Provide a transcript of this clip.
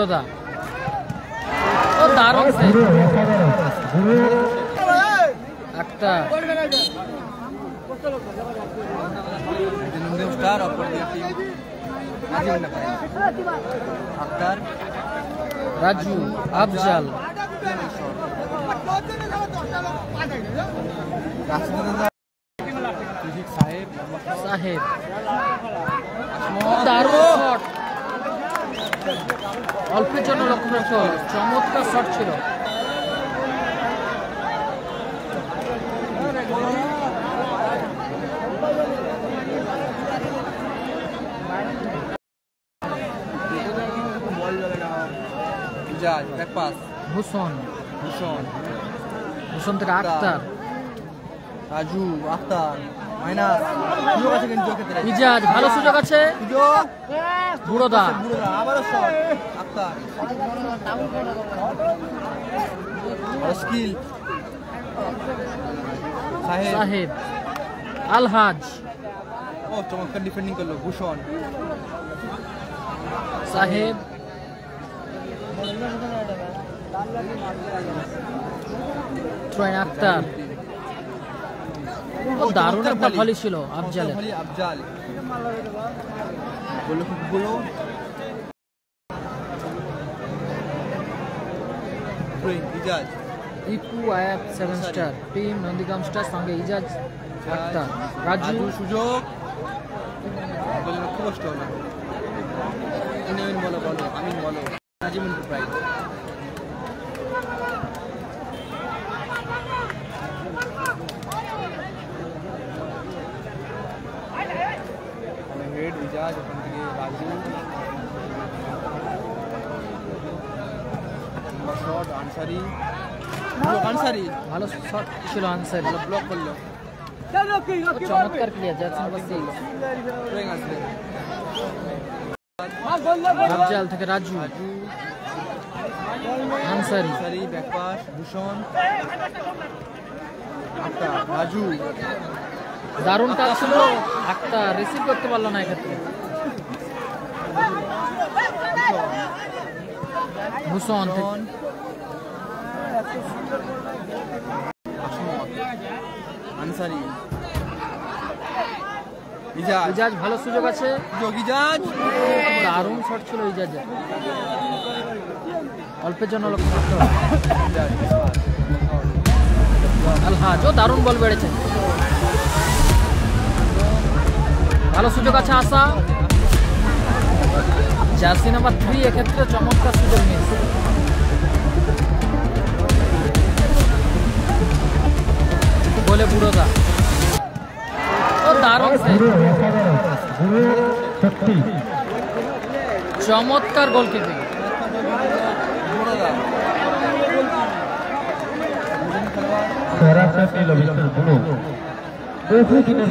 বুড়োদা। ও দারুণ একটা রাজু আফজাল সাহেব দারুণ শট, অল্পের জন্য লক্ষ্য, চমৎকার শট ছিল। ভূষণ থেকে আক্তার, রাজু আক্তার ইজাজ, ভালো সুযোগ আছে, বুড়োদা আবারও শট, আক্তার স্কিল, সাহেব, আলহাজ, ও চমৎকার ডিফেন্ডিং করলো ভূষণ, সাহেব, আক্তার, ও দারুণ একটা ভলি ছিল আফজালের। আফজাল ইজাজ, ইপু আয়াত 7 স্টার, টিম নন্দীগ্রাম স্টার সঙ্গে ইজাজ আক্তার, রাজু সুযোগ খুব কষ্ট হলো, বলো আমিন বলো, নাজিমুল প্রাইজ ইজাজ, ওখান থেকে রাজু শট, আনসারি ভালো শট ছিল, আনসারি ব্লক করলো, চমৎকার প্লেয়ার জার্সি নাম্বার 6 আফজাল থেকে রাজু, আনসারি, ব্যাকপাস ভূষণ, আক্তার, রাজু দারুণ টাচ ছিল, আক্তার রিসিভ করতে পারলো না এক্ষেত্রে, ভূষণ, আনসারি, ইজাজ ভালো সুযোগ আছে, ইজাজ দারুণ শট ছিল ইজাজের, অল্পের জন্য লক্ষ্য, আলহাজ, ও দারুণ বল বেড়েছে, ভালো সুযোগ আছে, আশা, জার্সি নাম্বার 3 এক্ষেত্রে চমৎকার সুযোগ নিয়েছে, বলে বুড়োদা, ও দারুণ চমৎকার গোল কিপিং, বহু দিনের